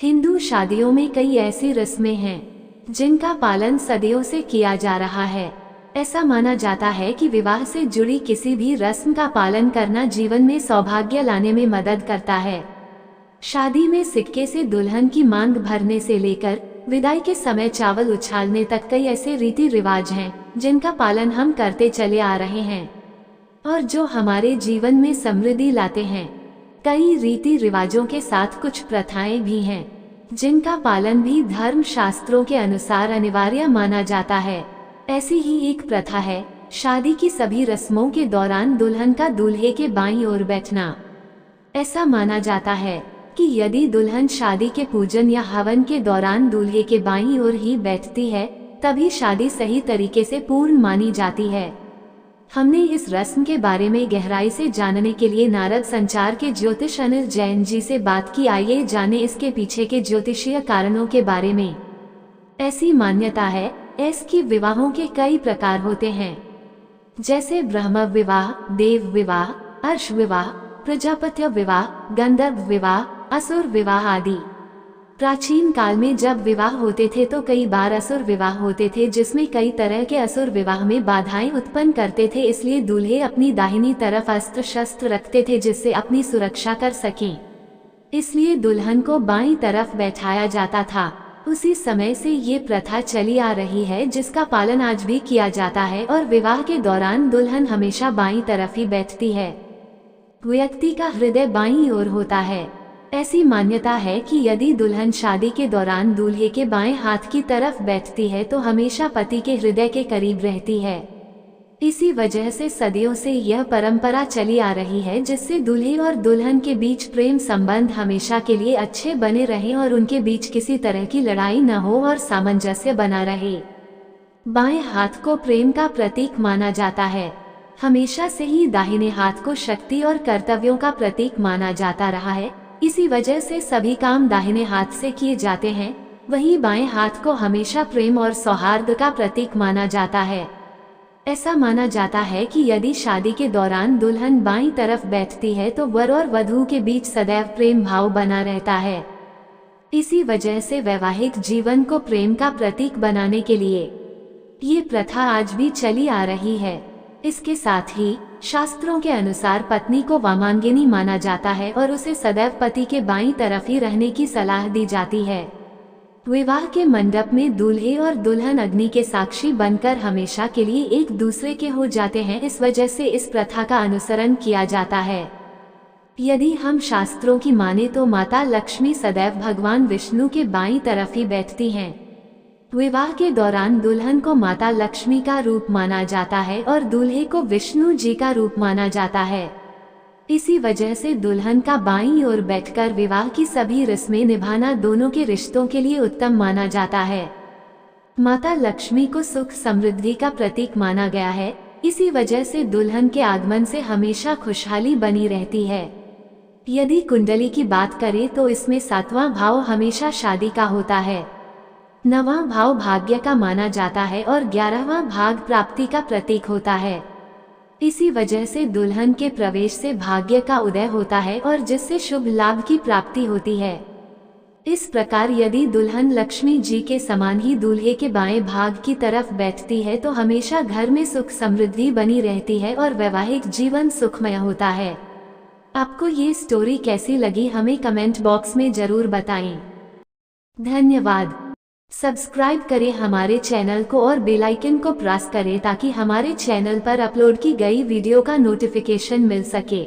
हिंदू शादियों में कई ऐसी रस्में हैं जिनका पालन सदियों से किया जा रहा है। ऐसा माना जाता है कि विवाह से जुड़ी किसी भी रस्म का पालन करना जीवन में सौभाग्य लाने में मदद करता है। शादी में सिक्के से दुल्हन की मांग भरने से लेकर विदाई के समय चावल उछालने तक कई ऐसे रीति रिवाज हैं जिनका पालन हम करते चले आ रहे हैं और जो हमारे जीवन में समृद्धि लाते हैं। कई रीति रिवाजों के साथ कुछ प्रथाएं भी हैं जिनका पालन भी धर्म शास्त्रों के अनुसार अनिवार्य माना जाता है। ऐसी ही एक प्रथा है शादी की सभी रस्मों के दौरान दुल्हन का दूल्हे के बाईं ओर बैठना। ऐसा माना जाता है कि यदि दुल्हन शादी के पूजन या हवन के दौरान दूल्हे के बाईं ओर ही बैठती है तभी शादी सही तरीके से पूर्ण मानी जाती है। हमने इस रस्म के बारे में गहराई से जानने के लिए नारद संचार के ज्योतिष अनिल जैन जी से बात की। आइए जाने इसके पीछे के ज्योतिषीय कारणों के बारे में। ऐसी मान्यता है कि विवाहों के कई प्रकार होते हैं, जैसे ब्रह्म विवाह, देव विवाह, अर्श विवाह, प्रजापत्य विवाह, गंधर्व विवाह, असुर विवाह आदि। प्राचीन काल में जब विवाह होते थे तो कई बार असुर विवाह होते थे जिसमें कई तरह के असुर विवाह में बाधाएं उत्पन्न करते थे। इसलिए दूल्हे अपनी दाहिनी तरफ अस्त्र शस्त्र रखते थे जिससे अपनी सुरक्षा कर सकें। इसलिए दुल्हन को बाईं तरफ बैठाया जाता था। उसी समय से ये प्रथा चली आ रही है जिसका पालन आज भी किया जाता है और विवाह के दौरान दुल्हन हमेशा बाईं तरफ ही बैठती है। व्यक्ति का हृदय बाईं ओर होता है। ऐसी मान्यता है कि यदि दुल्हन शादी के दौरान दूल्हे के बाएं हाथ की तरफ बैठती है तो हमेशा पति के हृदय के करीब रहती है। इसी वजह से सदियों से यह परंपरा चली आ रही है जिससे दूल्हे और दुल्हन के बीच प्रेम संबंध हमेशा के लिए अच्छे बने रहें और उनके बीच किसी तरह की लड़ाई न हो और सामंजस्य बना रहे। बाएं हाथ को प्रेम का प्रतीक माना जाता है। हमेशा से ही दाहिने हाथ को शक्ति और कर्तव्यों का प्रतीक माना जाता रहा है। इसी वजह से सभी काम दाहिने हाथ से किए जाते हैं। वहीं बाएं हाथ को हमेशा प्रेम और सौहार्द का प्रतीक माना जाता है। ऐसा माना जाता है कि यदि शादी के दौरान दुल्हन बाईं तरफ बैठती है तो वर और वधू के बीच सदैव प्रेम भाव बना रहता है। इसी वजह से वैवाहिक जीवन को प्रेम का प्रतीक बनाने के लिए ये प्रथा आज भी चली आ रही है। इसके साथ ही शास्त्रों के अनुसार पत्नी को वामांगिनी माना जाता है और उसे सदैव पति के बाईं तरफ ही रहने की सलाह दी जाती है। विवाह के मंडप में दूल्हे और दुल्हन अग्नि के साक्षी बनकर हमेशा के लिए एक दूसरे के हो जाते हैं। इस वजह से इस प्रथा का अनुसरण किया जाता है। यदि हम शास्त्रों की माने तो माता लक्ष्मी सदैव भगवान विष्णु के बाईं तरफ ही बैठती हैं। विवाह के दौरान दुल्हन को माता लक्ष्मी का रूप माना जाता है और दूल्हे को विष्णु जी का रूप माना जाता है। इसी वजह से दुल्हन का बाईं ओर बैठकर विवाह की सभी रस्में निभाना दोनों के रिश्तों के लिए उत्तम माना जाता है। माता लक्ष्मी को सुख समृद्धि का प्रतीक माना गया है। इसी वजह से दुल्हन के आगमन से हमेशा खुशहाली बनी रहती है। यदि कुंडली की बात करें तो इसमें 7वां भाव हमेशा शादी का होता है, 9वां भाव भाग्य का माना जाता है और 11वां भाग प्राप्ति का प्रतीक होता है। इसी वजह से दुल्हन के प्रवेश से भाग्य का उदय होता है और जिससे शुभ लाभ की प्राप्ति होती है। इस प्रकार यदि दुल्हन लक्ष्मी जी के समान ही दूल्हे के बाएं भाग की तरफ बैठती है तो हमेशा घर में सुख समृद्धि बनी रहती है और वैवाहिक जीवन सुखमय होता है। आपको ये स्टोरी कैसी लगी हमें कमेंट बॉक्स में जरूर बताएं। धन्यवाद। सब्सक्राइब करें हमारे चैनल को और बेल आइकन को प्रेस करें ताकि हमारे चैनल पर अपलोड की गई वीडियो का नोटिफिकेशन मिल सके।